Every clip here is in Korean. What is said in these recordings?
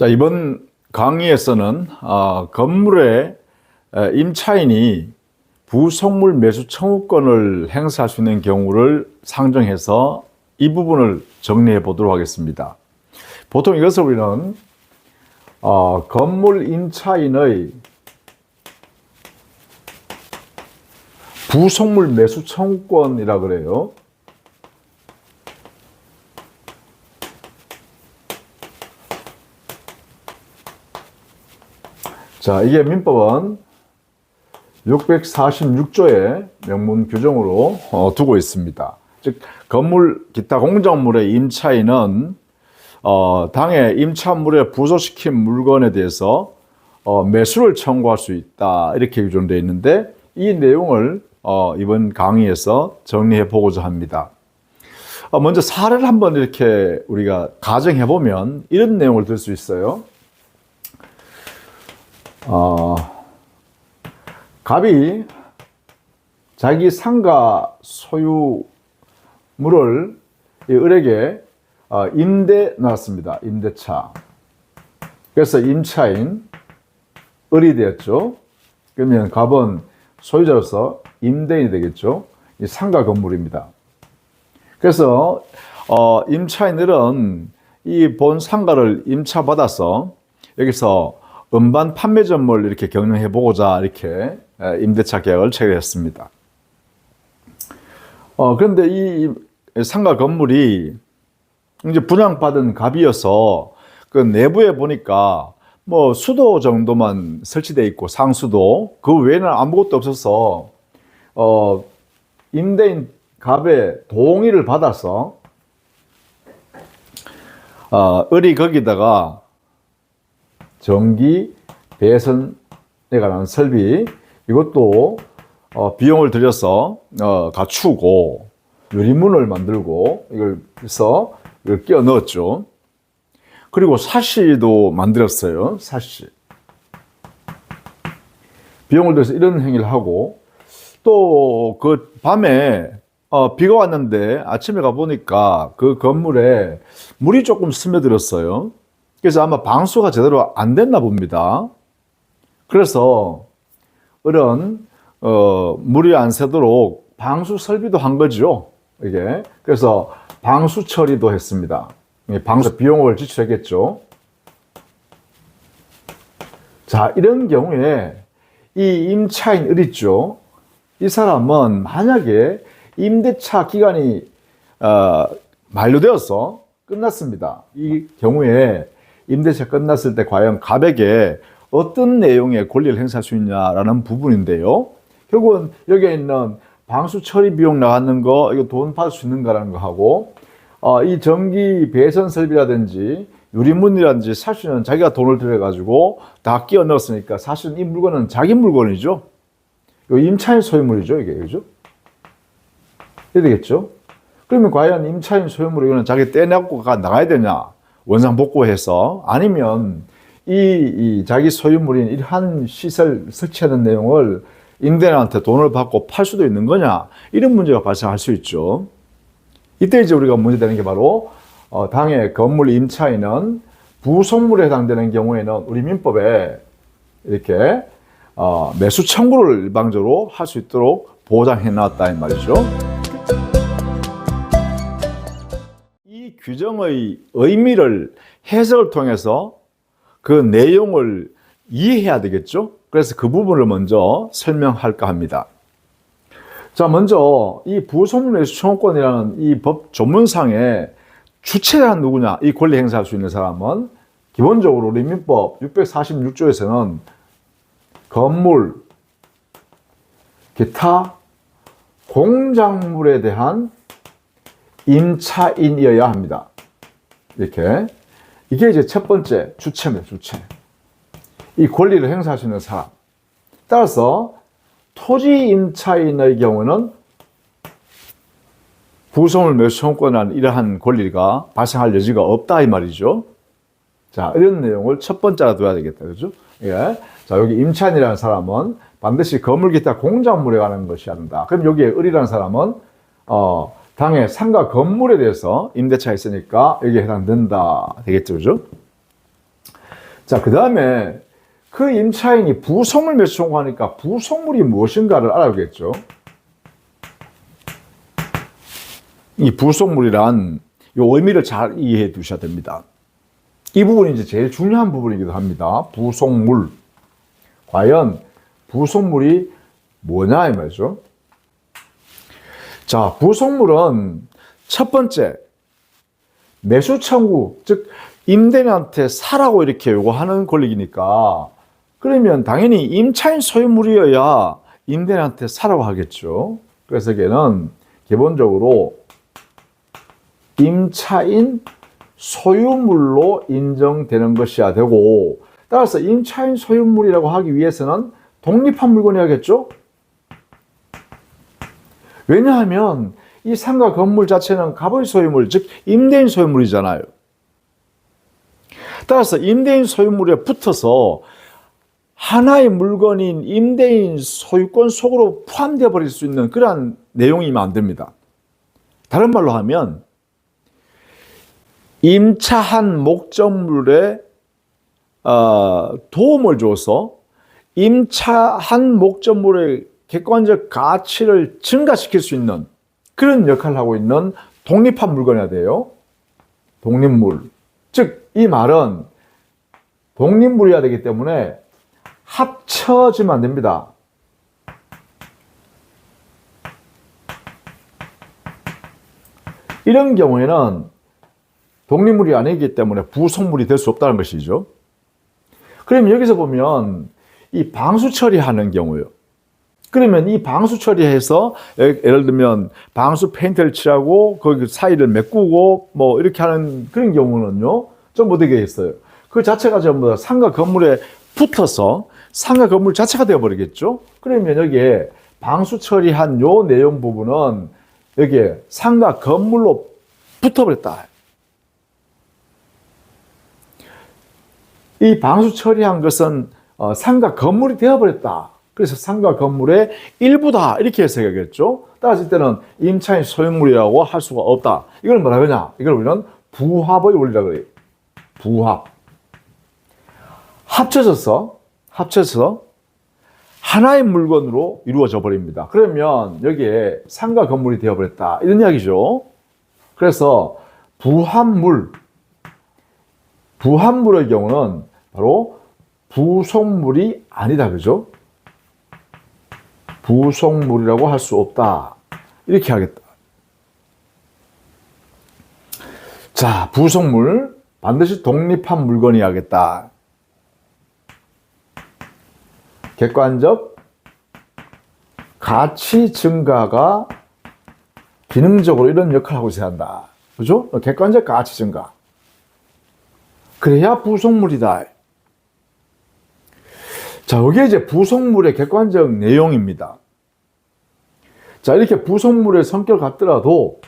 자, 이번 강의에서는 건물의 임차인이 부속물 매수 청구권을 행사할 수 있는 경우를 상정해서 이 부분을 정리해 보도록 하겠습니다. 보통 이것을 우리는 건물 임차인의 부속물 매수 청구권이라 그래요. 자, 이게 민법은 646조의 명문 규정으로 두고 있습니다. 즉, 건물 기타 공작물의 임차인은 당해 임차물에 부속시킨 물건에 대해서 매수를 청구할 수 있다, 이렇게 규정되어 있는데, 이 내용을 이번 강의에서 정리해 보고자 합니다. 먼저 사례를 한번 이렇게 우리가 가정해 보면 이런 내용을 들 수 있어요. 갑이 자기 상가 소유물을 이 을에게 임대 놨습니다. 임대차. 그래서 임차인 을이 되었죠. 그러면 갑은 소유자로서 임대인이 되겠죠. 이 상가 건물입니다. 그래서 임차인 을은 이 본 상가를 임차받아서 여기서 음반 판매점을 이렇게 경영해 보고자 이렇게 임대차 계약을 체결했습니다. 그런데 이 상가 건물이 이제 분양받은 갑이어서 그 내부에 보니까 뭐 수도 정도만 설치되어 있고 상수도 그 외에는 아무것도 없어서 임대인 갑의 동의를 받아서 을이 거기다가 전기 배선에 관한 설비 이것도 비용을 들여서 갖추고 유리문을 만들고 이걸 해서 이걸 끼워 넣었죠. 그리고 사시도 만들었어요. 사시. 비용을 들여서 이런 행위를 하고 또 그 밤에 비가 왔는데 아침에 가보니까 그 건물에 물이 조금 스며들었어요. 그래서 아마 방수가 제대로 안 됐나 봅니다. 그래서 을은 물이 안 새도록 방수 설비도 한 거죠. 이게. 그래서 방수 처리도 했습니다. 방수 비용을 지출했겠죠. 자, 이런 경우에 이 임차인 을 있죠. 이 사람은 만약에 임대차 기간이 만료되어서 끝났습니다. 이 경우에 임대차 끝났을 때 과연 갑에게 어떤 내용의 권리를 행사할 수 있냐라는 부분인데요. 결국은 여기에 있는 방수 처리 비용 나가는 거, 이거 돈 받을 수 있는가라는 거 하고, 이 전기 배선 설비라든지 유리문이라든지 사실은 자기가 돈을 들여가지고 다 끼워 넣었으니까 사실은 이 물건은 자기 물건이죠. 이거 임차인 소유물이죠, 이게. 그죠? 이래 되겠죠? 그러면 과연 임차인 소유물 이거는 자기 떼내고 나가야 되냐? 원상복구해서 아니면 이 자기 소유물인 이러한 시설 설치하는 내용을 임대인한테 돈을 받고 팔 수도 있는 거냐, 이런 문제가 발생할 수 있죠. 이때 이제 우리가 문제되는 게 바로 당해 건물 임차인은 부속물에 해당되는 경우에는 우리 민법에 이렇게 매수 청구를 일방적으로 할 수 있도록 보장해 놨다 이 말이죠. 이 규정의 의미를 해석을 통해서 그 내용을 이해해야 되겠죠. 그래서 그 부분을 먼저 설명할까 합니다. 자, 먼저 이 부속물 매수 청구권이라는 이 법 조문상의 주체가 누구냐, 이 권리 행사할 수 있는 사람은 기본적으로 우리 민법 646조에서는 건물, 기타 공작물에 대한 임차인이어야 합니다. 이렇게. 이게 이제 첫 번째 주체입니다, 주체. 이 권리를 행사할 수 있는 사람. 따라서 토지 임차인의 경우는 부속물 매수 청구권이라는 이러한 권리가 발생할 여지가 없다 이 말이죠. 자, 이런 내용을 첫 번째로 둬야 되겠다, 그죠? 예. 자, 여기 임차인이라는 사람은 반드시 건물 기타 공작물에 관한 것이 한다. 그럼 여기에 을이라는 사람은 당해 상가 건물에 대해서 임대차 있으니까 여기에 해당된다 되겠죠, 그죠? 자, 그 다음에 그 임차인이 부속물 매수 청구하니까 부속물이 무엇인가를 알아야겠죠. 이 부속물이란 이 의미를 잘 이해해 두셔야 됩니다. 이 부분이 이제 제일 중요한 부분이기도 합니다. 부속물. 과연 부속물이 뭐냐 이 말이죠. 자, 부속물은 첫 번째 매수 청구, 즉 임대인한테 사라고 이렇게 요구하는 권리이니까 그러면 당연히 임차인 소유물이어야 임대인한테 사라고 하겠죠. 그래서 걔는 기본적으로 임차인 소유물로 인정되는 것이어야 되고, 따라서 임차인 소유물이라고 하기 위해서는 독립한 물건이어야겠죠. 왜냐하면 이 상가 건물 자체는 갑의 소유물, 즉 임대인 소유물이잖아요. 따라서 임대인 소유물에 붙어서 하나의 물건인 임대인 소유권 속으로 포함되어 버릴 수 있는 그러한 내용이면 안 됩니다. 다른 말로 하면 임차한 목적물에 도움을 줘서 임차한 목적물의 객관적 가치를 증가시킬 수 있는 그런 역할을 하고 있는 독립한 물건이어야 돼요. 독립물. 즉, 이 말은 독립물이어야 되기 때문에 합쳐지면 안 됩니다. 이런 경우에는 독립물이 아니기 때문에 부속물이 될 수 없다는 것이죠. 그러면 여기서 보면 이 방수 처리하는 경우요. 그러면 이 방수 처리해서 예를 들면 방수 페인트를 칠하고 거기 사이를 메꾸고 뭐 이렇게 하는 그런 경우는요. 좀 어떻게 했어요? 그 자체가 전부 다 상가 건물에 붙어서 상가 건물 자체가 되어버리겠죠. 그러면 여기에 방수 처리한 요 내용 부분은 여기에 상가 건물로 붙어버렸다. 이 방수 처리한 것은 상가 건물이 되어버렸다. 그래서 상가 건물의 일부다. 이렇게 해석하겠죠. 따라서 이때는 임차인 소유물이라고 할 수가 없다. 이걸 뭐라 그러냐? 이걸 우리는 부합의 원리라고 그래요. 부합. 합쳐져서 하나의 물건으로 이루어져 버립니다. 그러면 여기에 상가 건물이 되어버렸다. 이런 이야기죠. 그래서 부합물의 경우는 바로 부속물이 아니다. 그죠? 부속물이라고 할 수 없다. 이렇게 하겠다. 자, 부속물. 반드시 독립한 물건이어야겠다. 객관적 가치 증가가 기능적으로 이런 역할을 하고 있어야 한다. 그죠? 객관적 가치 증가. 그래야 부속물이다. 자, 이게 이제 부속물의 객관적 내용입니다. 자, 이렇게 부속물의 성격을 갖더라도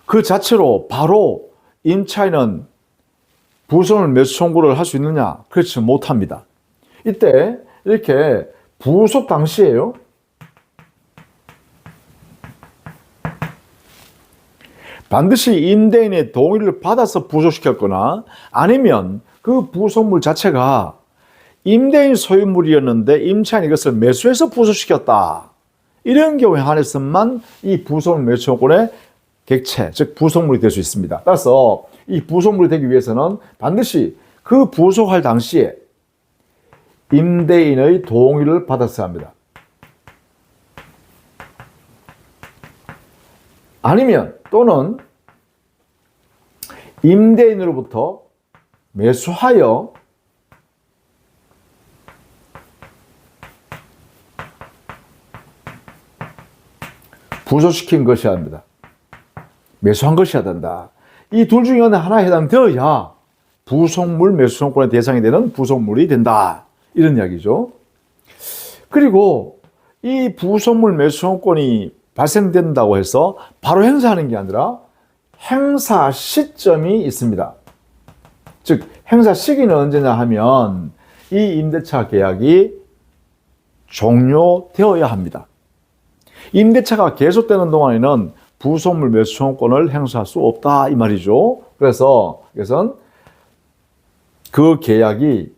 그 자체로 바로 임차인은 부속물 매수 청구를 할 수 있느냐? 그렇지 못합니다. 이때 이렇게 부속 당시에요. 반드시 임대인의 동의를 받아서 부속시켰거나 아니면 그 부속물 자체가 임대인 소유물이었는데 임차인이 이것을 매수해서 부속시켰다. 이런 경우에 한해서만 이 부속물 매수 청구권의 객체, 즉 부속물이 될 수 있습니다. 따라서 이 부속물이 되기 위해서는 반드시 그 부속할 당시에 임대인의 동의를 받았어야 합니다. 아니면 또는 임대인으로부터 매수하여 부속시킨 것이어야 합니다. 매수한 것이어야 된다. 이 둘 중에 어느 하나에 해당되어야 부속물 매수청구권의 대상이 되는 부속물이 된다. 이런 이야기죠. 그리고 이 부속물 매수청구권이 발생된다고 해서 바로 행사하는 게 아니라 행사 시점이 있습니다. 즉 행사 시기는 언제냐 하면 이 임대차 계약이 종료되어야 합니다. 임대차가 계속되는 동안에는 부속물 매수 청구권을 행사할 수 없다 이 말이죠. 그래서 이것은 그 계약이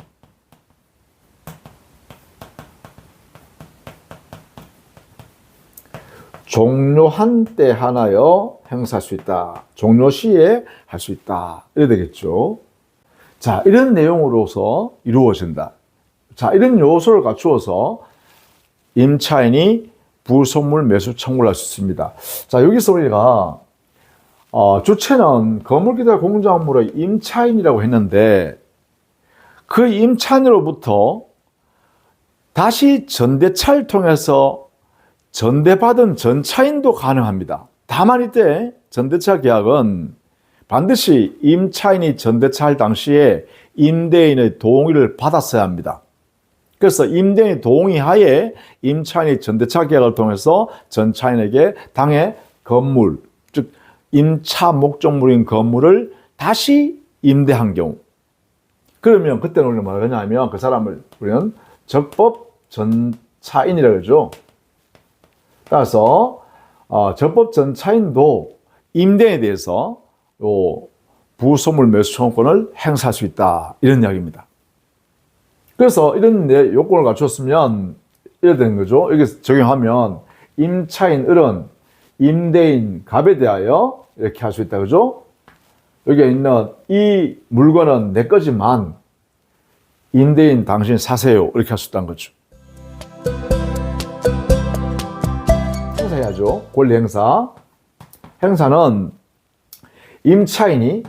종료한 때 하나여 행사할 수 있다. 종료 시에 할 수 있다. 이래 되겠죠. 자, 이런 내용으로서 이루어진다. 자, 이런 요소를 갖추어서 임차인이 부속물 매수 청구를 할 수 있습니다. 자, 여기서 우리가 주체는 건물기타 공작물의 임차인이라고 했는데 그 임차인으로부터 다시 전대차를 통해서 전대받은 전차인도 가능합니다. 다만 이때 전대차 계약은 반드시 임차인이 전대차할 당시에 임대인의 동의를 받았어야 합니다. 그래서 임대인의 동의하에 임차인이 전대차 계약을 통해서 전차인에게 당해 건물, 즉 임차 목적물인 건물을 다시 임대한 경우, 그러면 그때는 우리는 뭐라 그러냐면 그 사람을 우리는 적법 전차인이라고 그러죠. 따라서 적법 전차인도 임대인에 대해서 부속물 매수 청구권을 행사할 수 있다, 이런 이야기입니다. 그래서 이런 요건을 갖췄으면 이래 되는 거죠. 여기 적용하면 임차인 을은 임대인 갑에 대하여 이렇게 할 수 있다, 그죠? 여기에 있는 이 물건은 내 거지만 임대인 당신 사세요, 이렇게 할 수 있다는 거죠. 행사해야죠. 권리 행사. 행사는 임차인이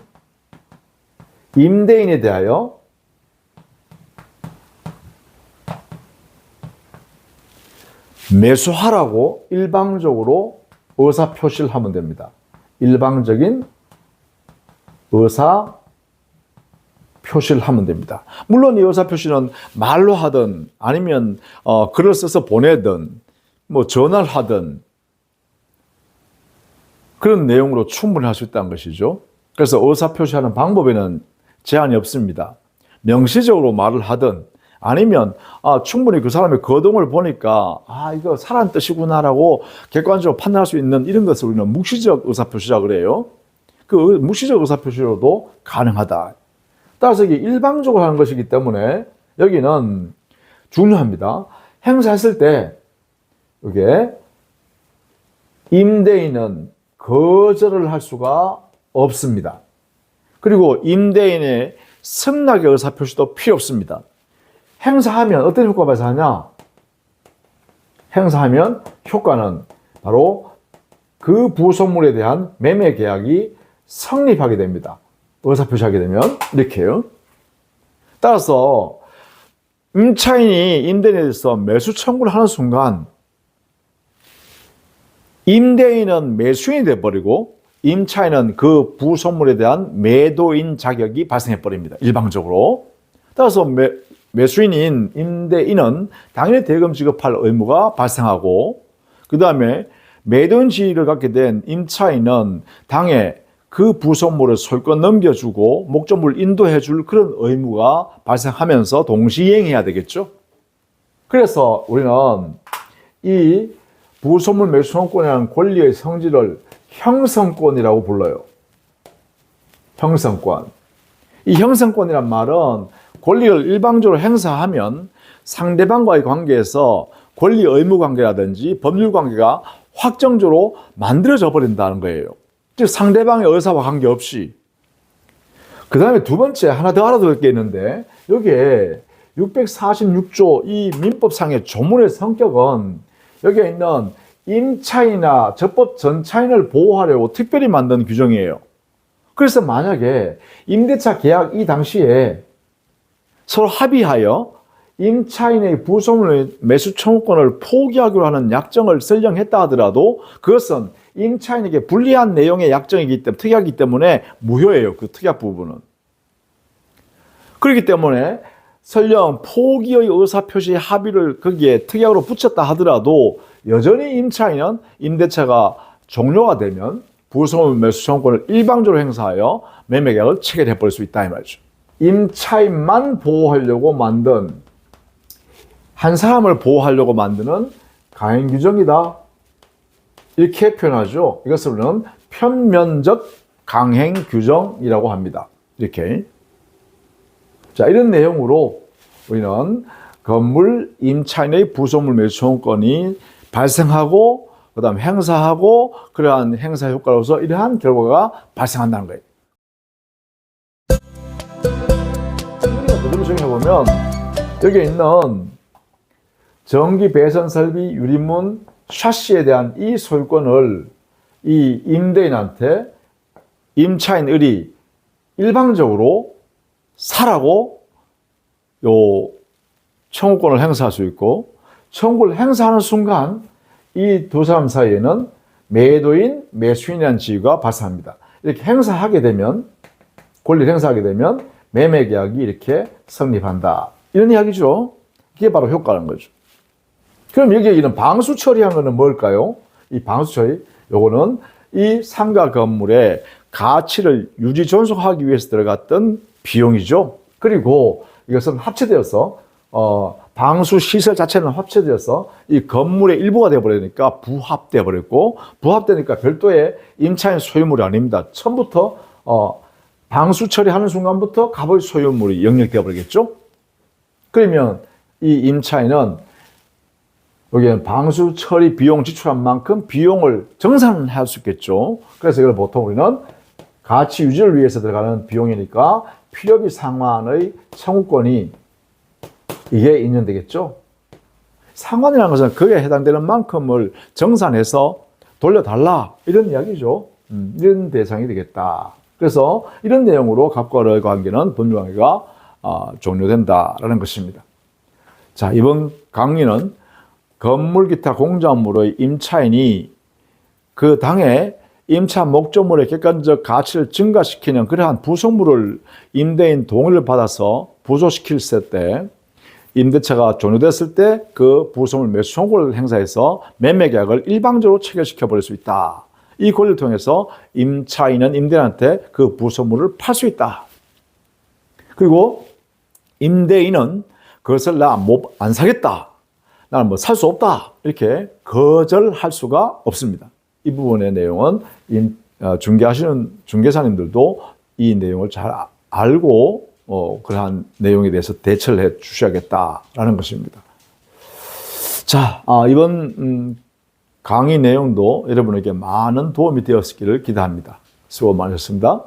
임대인에 대하여 매수하라고 일방적으로 의사 표시를 하면 됩니다. 일방적인 의사 표시를 하면 됩니다. 물론 이 의사 표시는 말로 하든 아니면 글을 써서 보내든 뭐 전화를 하든 그런 내용으로 충분히 할 수 있다는 것이죠. 그래서 의사 표시하는 방법에는 제한이 없습니다. 명시적으로 말을 하든 아니면 충분히 그 사람의 거동을 보니까 이거 사람 뜻이구나라고 객관적으로 판단할 수 있는 이런 것을 우리는 묵시적 의사표시라 그래요. 그 묵시적 의사표시로도 가능하다. 따라서 이게 일방적으로 하는 것이기 때문에 여기는 중요합니다. 행사했을 때 이게 임대인은 거절을 할 수가 없습니다. 그리고 임대인의 승낙의 의사표시도 필요 없습니다. 행사하면 어떤 효과가 발생하냐? 행사하면 효과는 바로 그 부속물에 대한 매매 계약이 성립하게 됩니다. 의사표시하게 되면 이렇게요. 따라서 임차인이 임대인에 대해서 매수 청구를 하는 순간 임대인은 매수인이 되어버리고 임차인은 그 부속물에 대한 매도인 자격이 발생해버립니다. 일방적으로. 따라서 매수인인 임대인은 당연히 대금 지급할 의무가 발생하고, 그 다음에 매도인 지위를 갖게 된 임차인은 당해 그 부속물을 소유권 넘겨주고 목적물 인도해줄 그런 의무가 발생하면서 동시이행해야 되겠죠. 그래서 우리는 이 부속물 매수청구권이라는 권리의 성질을 형성권이라고 불러요. 형성권. 이 형성권이란 말은 권리를 일방적으로 행사하면 상대방과의 관계에서 권리 의무 관계라든지 법률 관계가 확정적으로 만들어져 버린다는 거예요. 즉 상대방의 의사와 관계없이. 그 다음에 두 번째 하나 더 알아둘 게 있는데, 여기에 646조 이 민법상의 조문의 성격은 여기에 있는 임차인이나 적법 전차인을 보호하려고 특별히 만든 규정이에요. 그래서 만약에 임대차 계약 이 당시에 서로 합의하여 임차인의 부속물 매수 청구권을 포기하기로 하는 약정을 설정했다 하더라도 그것은 임차인에게 불리한 내용의 약정이기 때문에, 특약이기 때문에 무효예요. 그 특약 부분은. 그렇기 때문에 설령 포기의 의사표시의 합의를 거기에 특약으로 붙였다 하더라도 여전히 임차인은 임대차가 종료가 되면 부속물 매수 청구권을 일방적으로 행사하여 매매계약을 체결해버릴 수 있다 이 말이죠. 임차인만 보호하려고 만든, 한 사람을 보호하려고 만드는 가행 규정이다, 이렇게 표현하죠. 이것을 우리는 편면적 강행 규정이라고 합니다. 이렇게. 자, 이런 내용으로 우리는 건물 임차인의 부속물 매수 청구권이 발생하고 그다음 행사하고 그러한 행사 효과로서 이러한 결과가 발생한다는 거예요. 우리가 그대로 정해보면 여기 있는 전기 배선 설비 유리문 샤시에 대한 이 소유권을 이 임대인한테 임차인이 일방적으로 사라고 요 청구권을 행사할 수 있고, 청구를 행사하는 순간 이 두 사람 사이에는 매도인, 매수인이라는 지위가 발생합니다. 이렇게 행사하게 되면, 권리를 행사하게 되면 매매 계약이 이렇게 성립한다. 이런 이야기죠. 이게 바로 효과라는 거죠. 그럼 여기에 있는 방수 처리한 거는 뭘까요? 이 방수 처리, 요거는 이 상가 건물의 가치를 유지 존속하기 위해서 들어갔던 비용이죠. 그리고 이것은 합체되어서 방수 시설 자체는 합체되어서 이 건물의 일부가 되어버리니까 부합되어 버렸고, 부합되니까 별도의 임차인 소유물이 아닙니다. 처음부터 방수 처리하는 순간부터 갑의 소유물이 영역되어 버리겠죠. 그러면 이 임차인은 여기는 방수 처리 비용 지출한 만큼 비용을 정산할 수 있겠죠. 그래서 이걸 보통 우리는 가치 유지를 위해서 들어가는 비용이니까 필요비 상환의 청구권이 이게 인정되겠죠. 상환이라는 것은 그에 해당되는 만큼을 정산해서 돌려달라 이런 이야기죠. 이런 대상이 되겠다. 그래서 이런 내용으로 갑과의 관계는 법률관계가 종료된다라는 것입니다. 자, 이번 강의는 건물 기타 공작물의 임차인이 그 당해 임차 목적물의 객관적 가치를 증가시키는 그러한 부속물을 임대인 동의를 받아서 부속시킬 때 임대차가 종료됐을 때 그 부속물 매수 청구를 행사해서 매매 계약을 일방적으로 체결시켜 버릴 수 있다. 이 권리를 통해서 임차인은 임대인한테 그 부속물을 팔 수 있다. 그리고 임대인은 그것을 안 사겠다. 나는 뭐 살 수 없다. 이렇게 거절할 수가 없습니다. 이 부분의 내용은 중개하시는 중개사님들도 이 내용을 잘 알고 그러한 내용에 대해서 대처를 해 주셔야겠다라는 것입니다. 자, 이번 강의 내용도 여러분에게 많은 도움이 되었기를 기대합니다. 수고 많으셨습니다.